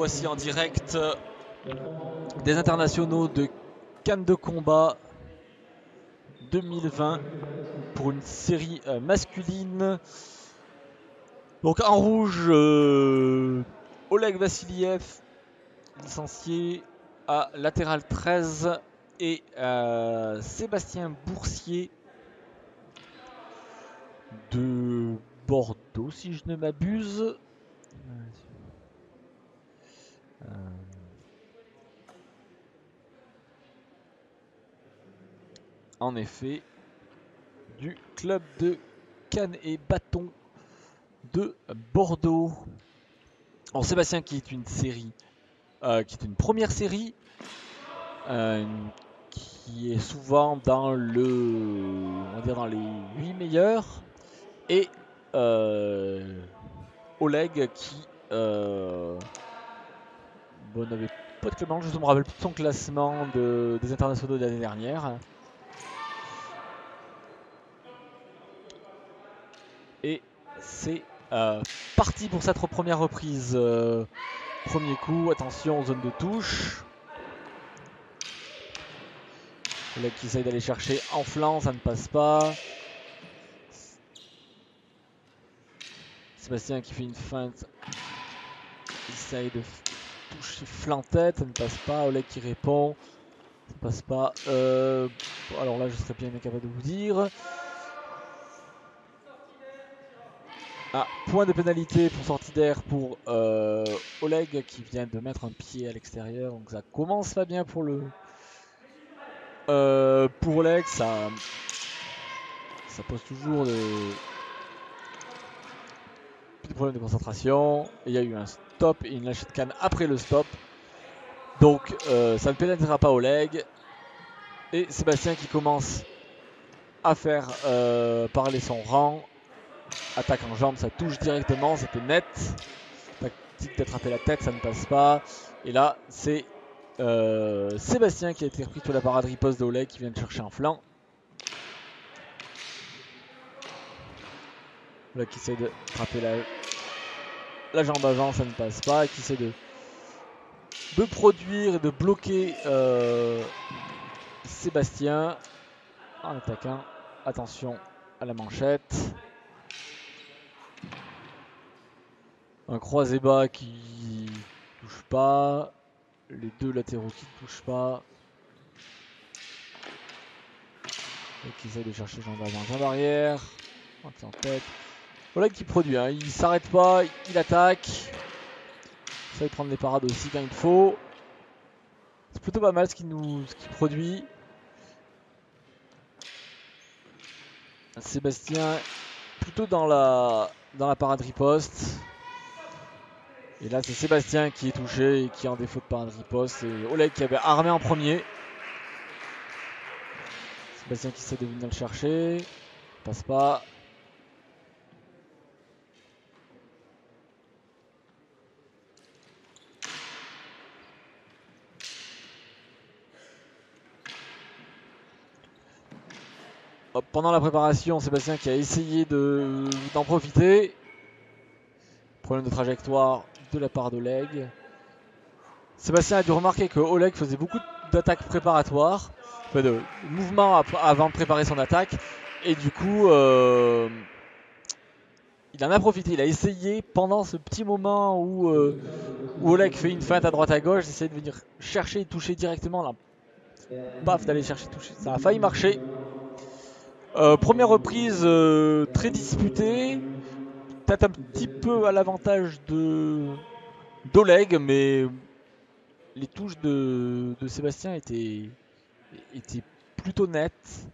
voici en direct des internationaux de Cannes de combat 2020 pour une série masculine. Donc en rouge, Oleg Vassiliev, licencié à latéral 13, et Sébastien Boursier de Bordeaux, si je ne m'abuse. En effet, du club de Cannes et Bâton de Bordeaux. Alors Sébastien, qui est une série, qui est une première série, qui est souvent dans on va dire dans les 8 meilleurs, et Oleg qui n'avait pas de classement, je ne me rappelle plus de son classement des internationaux de l'année dernière. Et c'est parti pour cette première reprise. Premier coup, attention, zone de touche. Oleg qui essaye d'aller chercher en flanc, ça ne passe pas. Sébastien qui fait une feinte. Il essaye de toucher flanc-tête, ça ne passe pas. Oleg qui répond, ça ne passe pas. Alors là, je serais bien incapable de vous dire. Ah, point de pénalité pour sortie d'air pour Oleg qui vient de mettre un pied à l'extérieur. Donc ça commence pas bien pour pour Oleg. Ça pose toujours des problèmes de concentration. Et il y a eu un stop et une lâchée de canne après le stop. Donc ça ne pénétrera pas Oleg. Et Sébastien qui commence à faire parler son rang. Attaque en jambe, ça touche directement, c'était net. Tactique d'attraper la tête, ça ne passe pas. Et là, c'est Sébastien qui a été repris sur la parade riposte d'Oleg qui vient de chercher un flanc. Là, qui essaie de frapper la jambe avant, ça ne passe pas. Et qui essaie de produire et de bloquer Sébastien en attaquant. Attention à la manchette. Un croisé bas qui touche pas. Les deux latéraux qui ne touchent pas. Et qui essaie de chercher jambe avant, jambe arrière. En tête. Voilà qui produit, hein. Il s'arrête pas, il attaque. Il essaie de prendre les parades aussi quand il faut. C'est plutôt pas mal ce qu'il produit. Sébastien plutôt dans la parade riposte. Et là c'est Sébastien qui est touché et qui est en défaut de parade riposte. Et Oleg qui avait armé en premier. Sébastien qui essaie de venir le chercher. Passe pas. Hop, pendant la préparation, Sébastien qui a essayé d'en profiter. Problème de trajectoire de la part d'Oleg. Sébastien a dû remarquer que Oleg faisait beaucoup d'attaques préparatoires, de mouvements avant de préparer son attaque. Et du coup, il en a profité. Il a essayé pendant ce petit moment où Oleg fait une feinte à droite à gauche, d'essayer de venir chercher et toucher directement. Là, paf, d'aller chercher toucher. Ça a failli marcher. Première reprise très disputée. Peut-être un petit peu à l'avantage d'Oleg, mais les touches de Sébastien étaient plutôt nettes.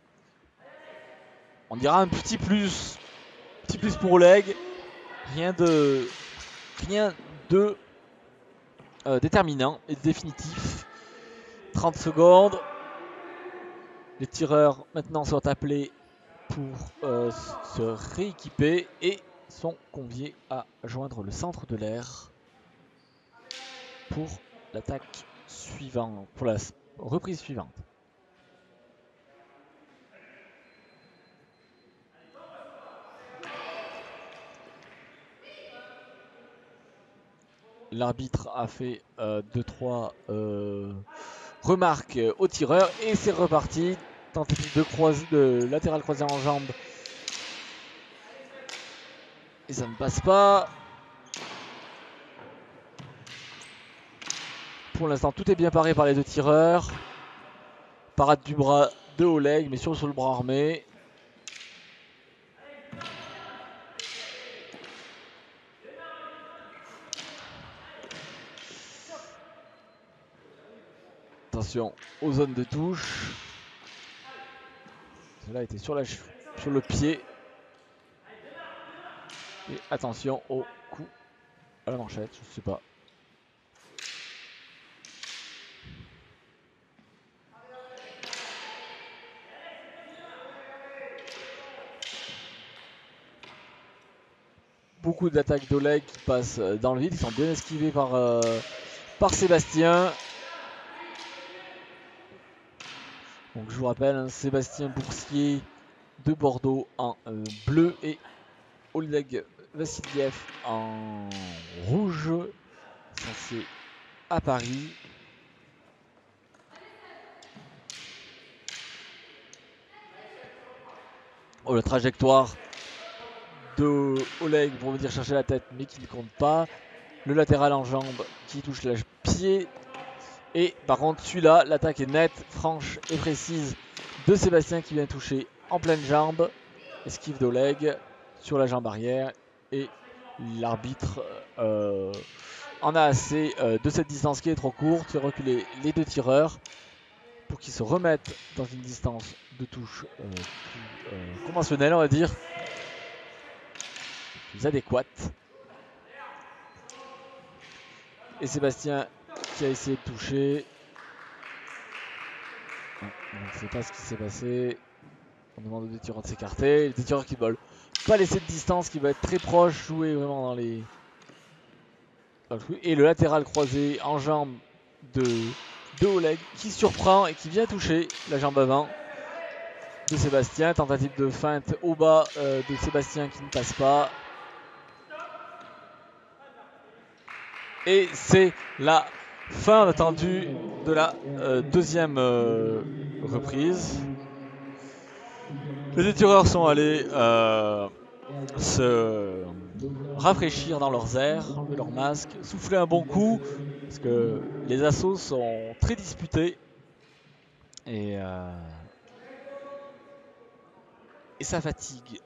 On dira un petit plus pour Oleg. Rien de déterminant et définitif. 30 secondes. Les tireurs maintenant sont appelés pour se rééquiper et sont conviés à joindre le centre de l'air pour l'attaque suivante, pour la reprise suivante. l'arbitre a fait 2-3 remarques au tireur et c'est reparti. Tentative de latéral croisé en jambe. Et ça ne passe pas. Pour l'instant, tout est bien paré par les deux tireurs. Parade du bras de Oleg, mais sur le bras armé. Attention aux zones de touche. Cela était sur le pied. Et attention au coup à la manchette, je ne sais pas. Beaucoup d'attaques d'Oleg qui passent dans le vide, ils sont bien esquivés par Sébastien. Donc je vous rappelle, hein, Sébastien Boursier de Bordeaux en bleu et Oleg Vassiliev en rouge. Ça c'est à Paris. Oh, la trajectoire de Oleg pour venir chercher la tête mais qui ne compte pas. Le latéral en jambe qui touche le pied. Et par contre celui-là, l'attaque est nette, franche et précise de Sébastien qui vient toucher en pleine jambe. Esquive d'Oleg sur la jambe arrière. Et l'arbitre en a assez de cette distance qui est trop courte. Fait reculer les deux tireurs pour qu'ils se remettent dans une distance de touche plus conventionnelle, on va dire. Plus adéquate. Et Sébastien qui a essayé de toucher. On ne sait pas ce qui s'est passé. On demande aux deux tireurs de s'écarter. Les deux tireurs qui ne veulent pas laisser de distance, qui va être très proche, jouer vraiment dans les. Et le latéral croisé en jambe de Oleg qui surprend et qui vient toucher la jambe avant de Sébastien. Tentative de feinte au bas de Sébastien qui ne passe pas. Et c'est la fin attendue de la deuxième reprise. Les deux tireurs sont allés se rafraîchir dans leurs airs, enlever leur masque, souffler un bon coup, parce que les assauts sont très disputés. Et ça fatigue.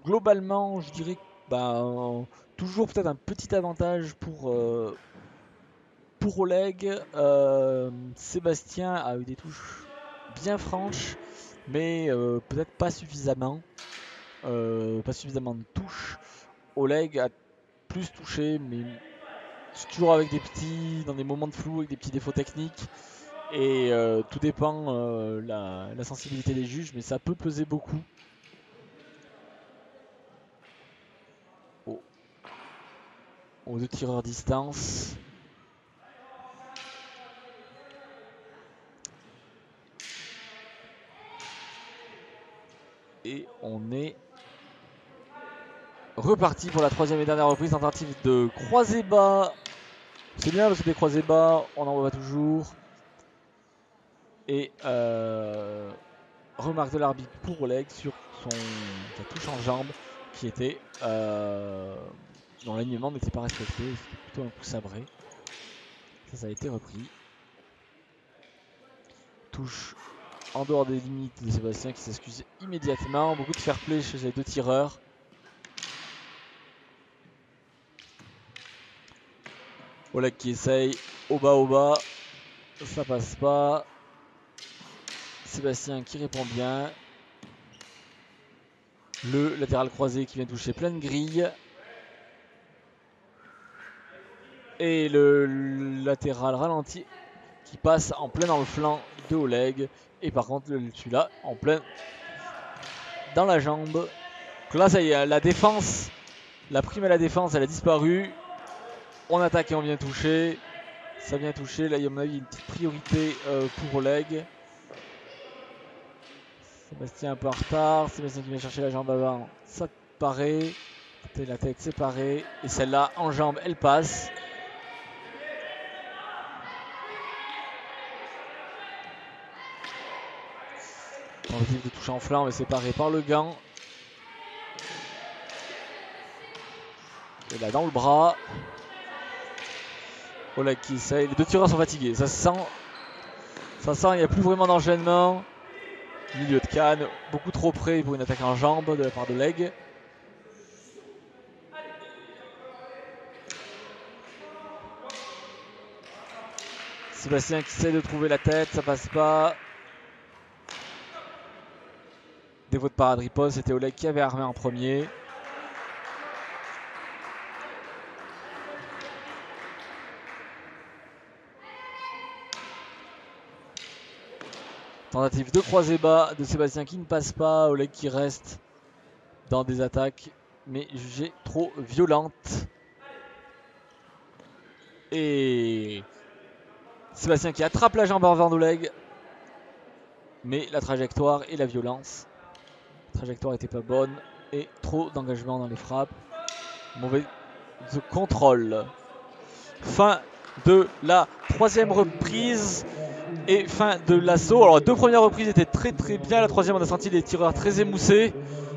Globalement, je dirais que toujours peut-être un petit avantage pour Oleg. Sébastien a eu des touches bien franches, mais peut-être pas suffisamment. Pas suffisamment de touches. Oleg a plus touché, mais toujours avec dans des moments de flou, avec des petits défauts techniques. Et tout dépend la sensibilité des juges, mais ça peut peser beaucoup. Aux deux tireurs distance. Et on est reparti pour la troisième et dernière reprise. Tentative de croisé bas. C'est bien parce que des croisés bas, on en voit toujours. Et remarque de l'arbitre pour Oleg sur sa touche en jambe qui était dont l'alignement n'était pas respecté. C'était plutôt un coup sabré. Ça a été repris. Touche en dehors des limites de Sébastien qui s'excuse immédiatement. Beaucoup de fair play chez les deux tireurs. Oleg qui essaye au bas, ça passe pas. Sébastien qui répond bien. Le latéral croisé qui vient toucher pleine grille. Et le latéral ralenti qui passe en plein dans le flanc de Oleg. Et par contre celui-là en plein dans la jambe. Donc là ça y est, la défense, la prime à la défense elle a disparu. On attaque et on vient toucher. Ça vient toucher. Là, il y a à mon avis une petite priorité pour Oleg. Sébastien un peu en retard. Sébastien qui vient chercher la jambe avant. Ça paraît. La tête séparée. Et celle-là en jambe, elle passe. Tentative de toucher en flanc mais séparé par le gant. Et là dans le bras. Oleg qui essaye. Les deux tireurs sont fatigués. Ça se sent. Ça sent, il n'y a plus vraiment d'enchaînement. Milieu de canne. Beaucoup trop près pour une attaque en jambe de la part de Oleg. Sébastien qui essaie de trouver la tête. Ça passe pas. Défaut de parade riposte. C'était Oleg qui avait armé en premier. Tentative de croisé bas de Sébastien qui ne passe pas. Oleg qui reste dans des attaques mais jugées trop violentes. Et Sébastien qui attrape la jambe avant d'Oleg. Mais la trajectoire et la violence. La trajectoire n'était pas bonne. Et trop d'engagement dans les frappes. Mauvais contrôle. Fin de la troisième reprise. Et fin de l'assaut. Alors, les deux premières reprises étaient très bien. La troisième, on a senti les tireurs très émoussés,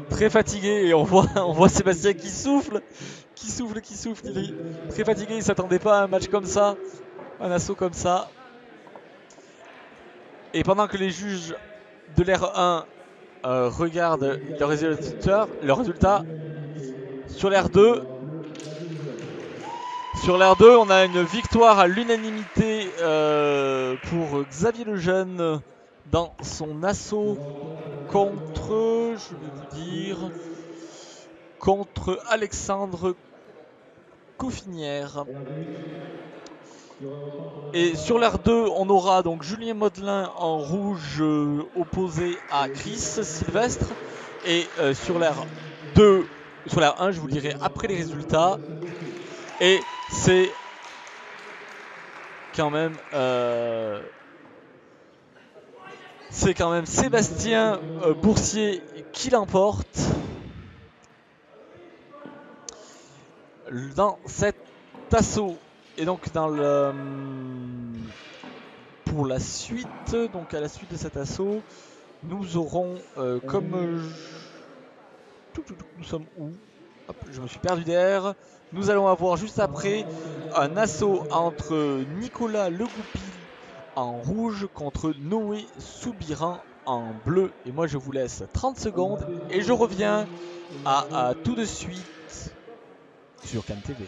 très fatigués. Et on voit Sébastien qui souffle. Il est très fatigué. Il ne s'attendait pas à un match comme ça. Un assaut comme ça. Et pendant que les juges de l'ère 1 regardent le résultat, sur l'ère 2, on a une victoire à l'unanimité pour Xavier Lejeune dans son assaut contre, je vais vous dire, contre Alexandre Coffinière. Et sur l'ère 2, on aura donc Julien Modelin en rouge opposé à Chris Sylvestre. Et sur l'ère 1, je vous le dirai après les résultats. Et c'est quand même Sébastien Boursier qui l'emporte dans cet assaut. Et donc pour la suite, donc à la suite de cet assaut, nous aurons nous sommes où? Hop, je me suis perdu d'air. Nous allons avoir juste après un assaut entre Nicolas Legoupil en rouge contre Noé Soubiran en bleu. Et moi je vous laisse 30 secondes et je reviens à tout de suite sur CanTV.